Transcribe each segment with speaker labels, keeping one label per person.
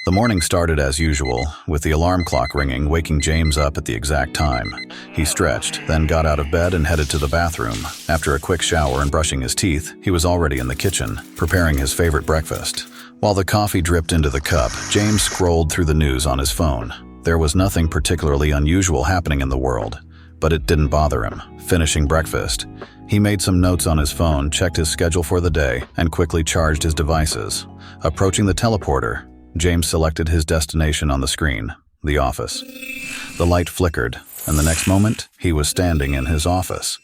Speaker 1: The morning started as usual, with the alarm clock ringing, waking James up at the exact time. He stretched, then got out of bed and headed to the bathroom. After a quick shower and brushing his teeth, he was already in the kitchen, preparing his favorite breakfast. While the coffee dripped into the cup, James scrolled through the news on his phone. There was nothing particularly unusual happening in the world, but it didn't bother him. Finishing breakfast, he made some notes on his phone, checked his schedule for the day, and quickly charged his devices. Approaching the teleporter, James selected his destination on the screen, the office. The light flickered, and the next moment, he was standing in his office.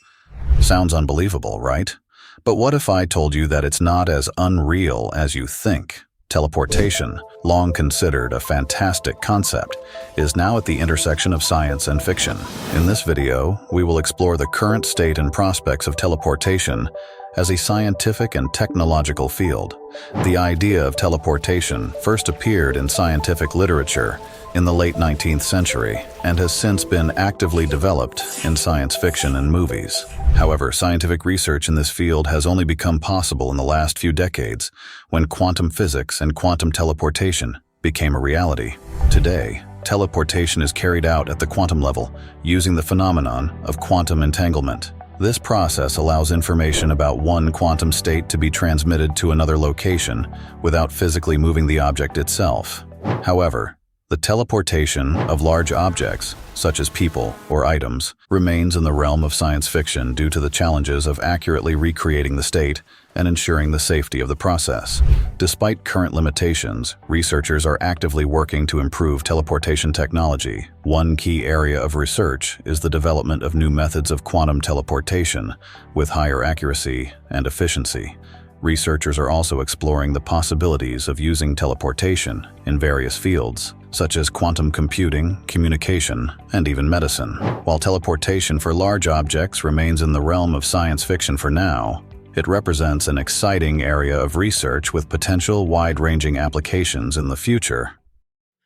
Speaker 1: Sounds unbelievable, right? But what if I told you that it's not as unreal as you think? Teleportation, long considered a fantastic concept, is now at the intersection of science and fiction. In this video, we will explore the current state and prospects of teleportation as a scientific and technological field. The idea of teleportation first appeared in scientific literature in the late 19th century and has since been actively developed in science fiction and movies. However, scientific research in this field has only become possible in the last few decades when quantum physics and quantum teleportation became a reality. Today, teleportation is carried out at the quantum level using the phenomenon of quantum entanglement. This process allows information about one quantum state to be transmitted to another location without physically moving the object itself. However, the teleportation of large objects, such as people or items, remains in the realm of science fiction due to the challenges of accurately recreating the state and ensuring the safety of the process. Despite current limitations, researchers are actively working to improve teleportation technology. One key area of research is the development of new methods of quantum teleportation with higher accuracy and efficiency. Researchers are also exploring the possibilities of using teleportation in various fields, such as quantum computing, communication, and even medicine. While teleportation for large objects remains in the realm of science fiction for now, it represents an exciting area of research with potential wide-ranging applications in the future.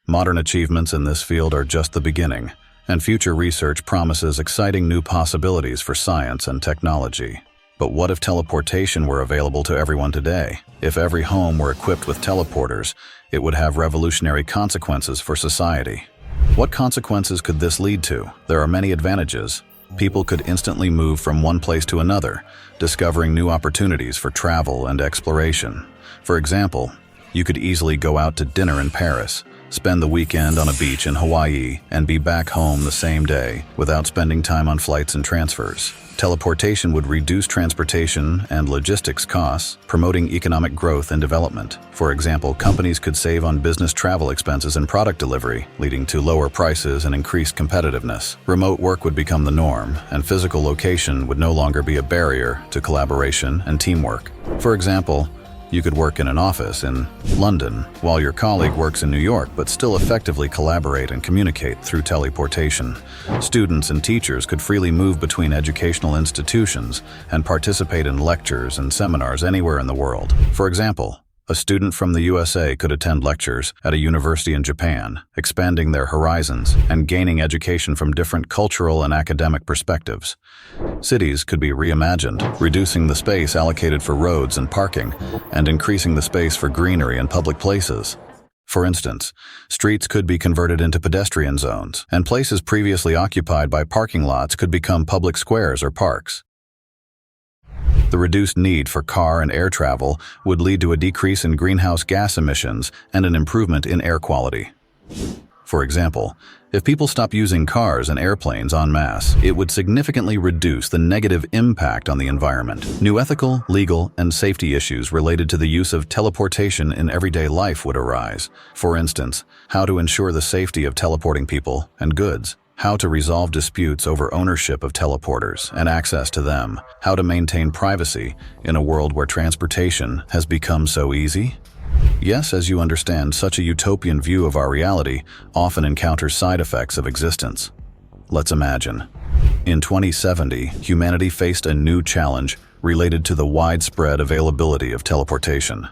Speaker 1: Modern achievements in this field are just the beginning, and future research promises exciting new possibilities for science and technology. But what if teleportation were available to everyone today? If every home were equipped with teleporters, it would have revolutionary consequences for society. What consequences could this lead to? There are many advantages. People could instantly move from one place to another, discovering new opportunities for travel and exploration. For example, you could easily go out to dinner in Paris, spend the weekend on a beach in Hawaii, and be back home the same day without spending time on flights and transfers. Teleportation would reduce transportation and logistics costs, promoting economic growth and development. For example, companies could save on business travel expenses and product delivery, leading to lower prices and increased competitiveness. Remote work would become the norm, and physical location would no longer be a barrier to collaboration and teamwork. For example, you could work in an office in London while your colleague works in New York, but still effectively collaborate and communicate through teleportation. Students and teachers could freely move between educational institutions and participate in lectures and seminars anywhere in the world. For example, a student from the USA could attend lectures at a university in Japan, expanding their horizons and gaining education from different cultural and academic perspectives. Cities could be reimagined, reducing the space allocated for roads and parking, and increasing the space for greenery and public places. For instance, streets could be converted into pedestrian zones, and places previously occupied by parking lots could become public squares or parks. The reduced need for car and air travel would lead to a decrease in greenhouse gas emissions and an improvement in air quality. For example, if people stop using cars and airplanes en masse, it would significantly reduce the negative impact on the environment. New ethical, legal, and safety issues related to the use of teleportation in everyday life would arise. For instance, how to ensure the safety of teleporting people and goods, how to resolve disputes over ownership of teleporters and access to them, how to maintain privacy in a world where transportation has become so easy. Yes, as you understand, such a utopian view of our reality often encounters side effects of existence. Let's imagine. In 2070, humanity faced a new challenge related to the widespread availability of teleportation.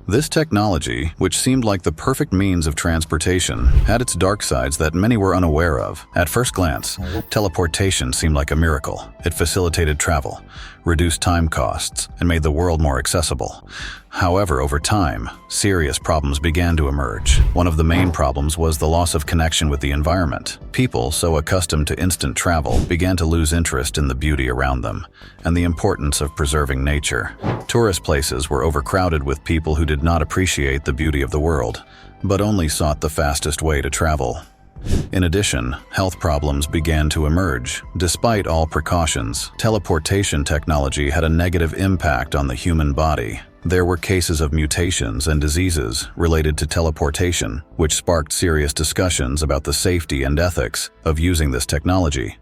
Speaker 1: This technology, which seemed like the perfect means of transportation, had its dark sides that many were unaware of. At first glance, teleportation seemed like a miracle. It facilitated travel, reduced time costs, and made the world more accessible. However, over time, serious problems began to emerge. One of the main problems was the loss of connection with the environment. People, so accustomed to instant travel, began to lose interest in the beauty around them and the importance of preserving nature. Tourist places were overcrowded with people who did not appreciate the beauty of the world, but only sought the fastest way to travel. In addition, health problems began to emerge. Despite all precautions, teleportation technology had a negative impact on the human body. There were cases of mutations and diseases related to teleportation, which sparked serious discussions about the safety and ethics of using this technology.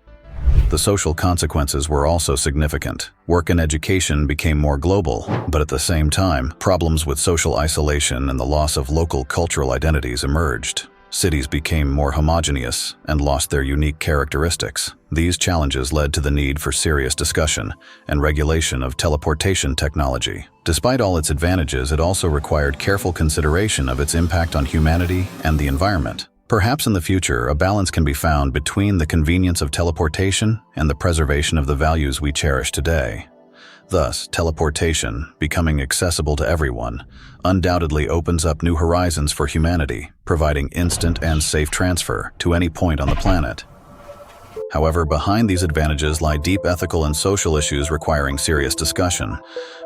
Speaker 1: The social consequences were also significant. Work and education became more global, but at the same time, problems with social isolation and the loss of local cultural identities emerged. Cities became more homogeneous and lost their unique characteristics. These challenges led to the need for serious discussion and regulation of teleportation technology. Despite all its advantages, it also required careful consideration of its impact on humanity and the environment. Perhaps in the future, a balance can be found between the convenience of teleportation and the preservation of the values we cherish today. Thus, teleportation, becoming accessible to everyone, undoubtedly opens up new horizons for humanity, providing instant and safe transfer to any point on the planet. However, behind these advantages lie deep ethical and social issues requiring serious discussion.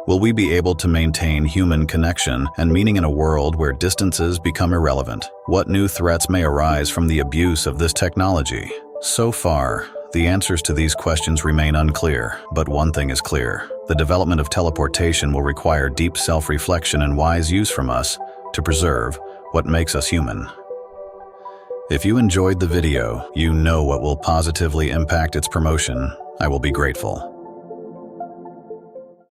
Speaker 1: Will we be able to maintain human connection and meaning in a world where distances become irrelevant? What new threats may arise from the abuse of this technology? So far, the answers to these questions remain unclear, but one thing is clear. The development of teleportation will require deep self-reflection and wise use from us to preserve what makes us human. If you enjoyed the video, you know what will positively impact its promotion. I will be grateful.